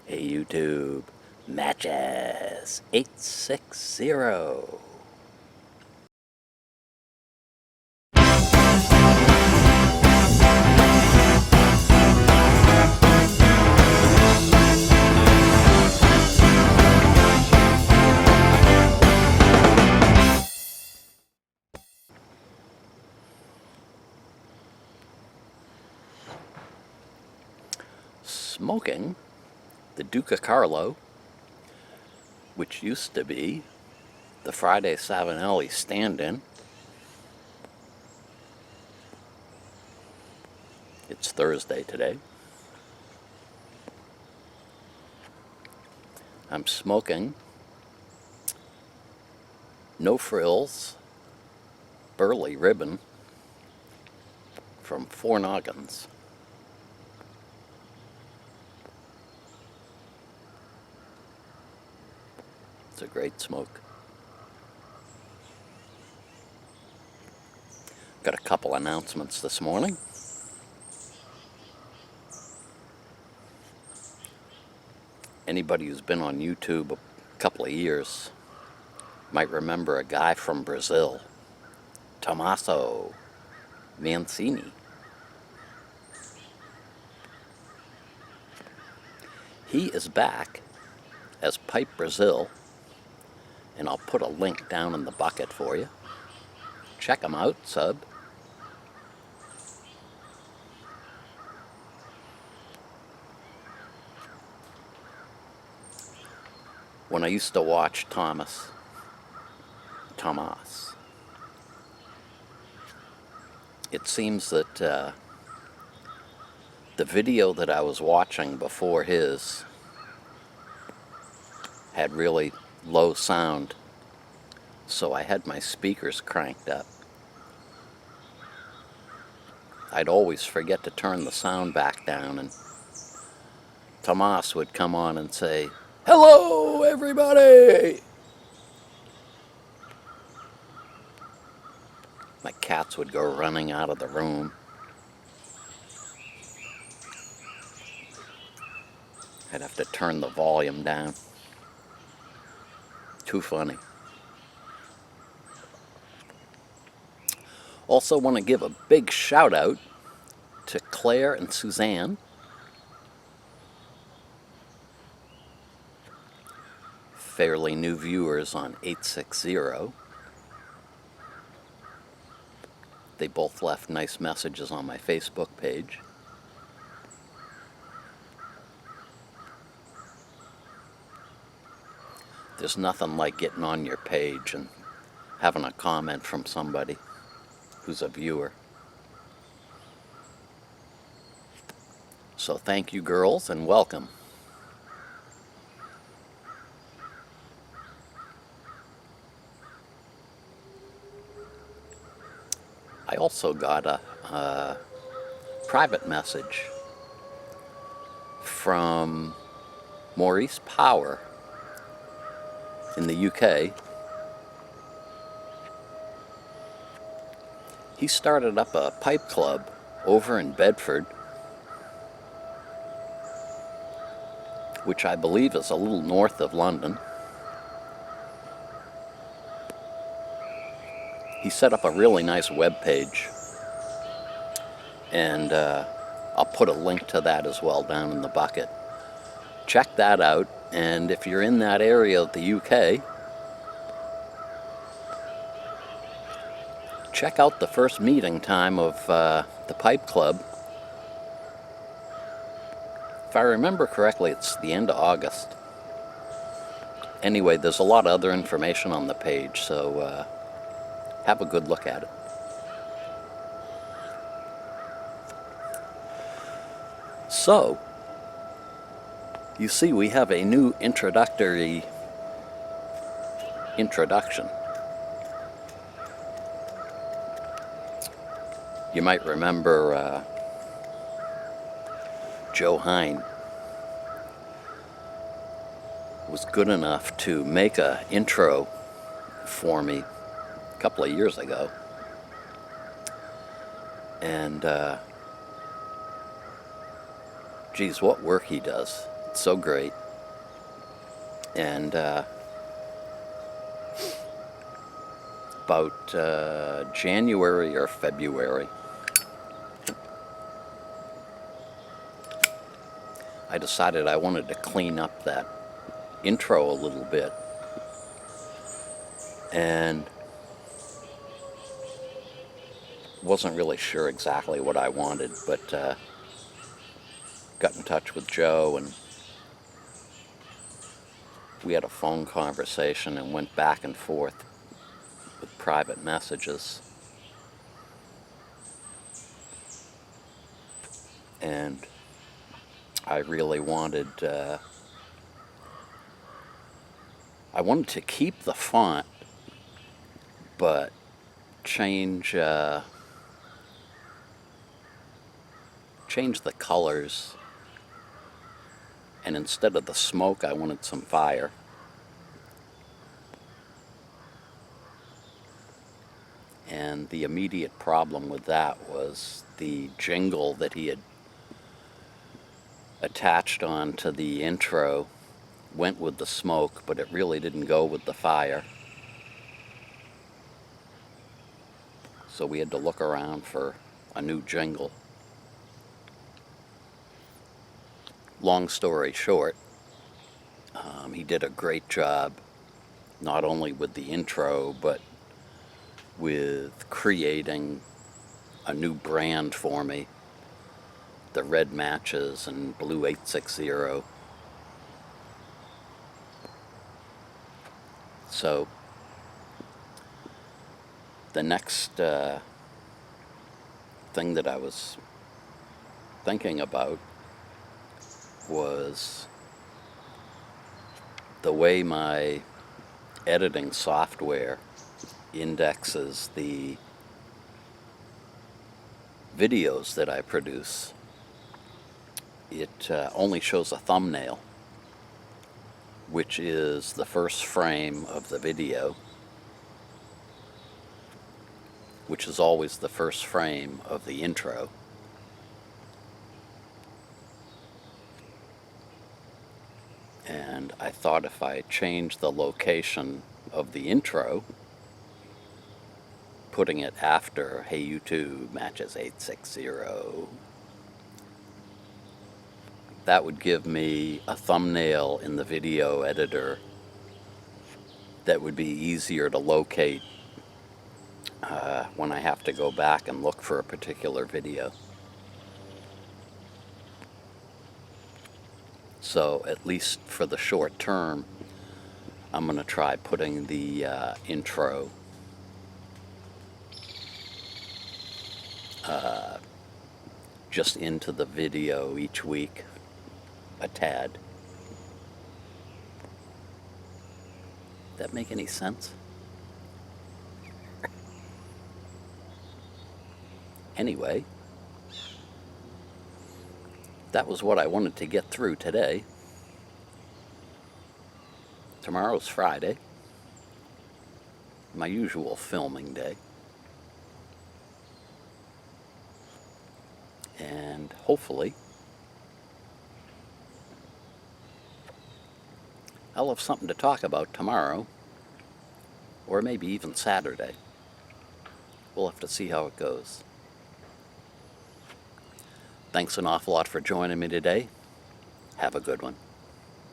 Hey YouTube, matches 860. Smoking the Duca Carlo, which used to be the Friday Savinelli stand-in. It's Thursday today. I'm smoking No Frills Burley Ribbon from Four Noggins. It's a great smoke. Got a couple announcements this morning. Anybody who's been on YouTube a couple of years might remember a guy from Brazil, Tommaso Mancini. He is back as Pipe Brazil, and I'll put a link down in the bucket for you. Check him out, sub. When I used to watch Tomas, it seems that the video that I was watching before his had really low sound, so I had my speakers cranked up. I'd always forget to turn the sound back down, and Tomas would come on and say, "Hello, everybody!" My cats would go running out of the room. I'd have to turn the volume down. Too funny. Also want to give a big shout out to Claire and Suzanne. Fairly new viewers on 860. They both left nice messages on my Facebook page. There's nothing like getting on your page and having a comment from somebody who's a viewer. So thank you, girls, and welcome. I also got a private message from Maurice Power in the UK. He started up a pipe club over in Bedford, which I believe is a little north of London. He set up a really nice web page, and I'll put a link to that as well down in the bucket. Check that out, and if you're in that area of the UK, check out the first meeting time of the Pipe Club. If I remember correctly, it's the end of August. Anyway, there's a lot of other information on the page, so have a good look at it. So, you see, we have a new introduction. You might remember Joe Hein was good enough to make an intro for me a couple of years ago. And geez, what work he does. so great. And about January or February, I decided I wanted to clean up that intro a little bit. And wasn't really sure exactly what I wanted, but got in touch with Joe, and we had a phone conversation and went back and forth with private messages. And I really wanted, I wanted to keep the font, but change the colors, and instead of the smoke, I wanted some fire. And the immediate problem with that was the jingle that he had attached onto the intro went with the smoke, but it really didn't go with the fire. So we had to look around for a new jingle. Long story short, he did a great job, not only with the intro, but with creating a new brand for me. The red matches and blue 860. So the next thing that I was thinking about was the way my editing software indexes the videos that I produce. It only shows a thumbnail, which is the first frame of the video, which is always the first frame of the intro. And I thought if I changed the location of the intro, putting it after "Hey YouTube matches 860," that would give me a thumbnail in the video editor that would be easier to locate when I have to go back and look for a particular video. So at least for the short term, I'm going to try putting the intro just into the video each week, a tad. That make any sense? Anyway, that was what I wanted to get through today. Tomorrow's Friday, my usual filming day. And hopefully I'll have something to talk about tomorrow, or maybe even Saturday. We'll have to see how it goes. Thanks an awful lot for joining me today. Have a good one.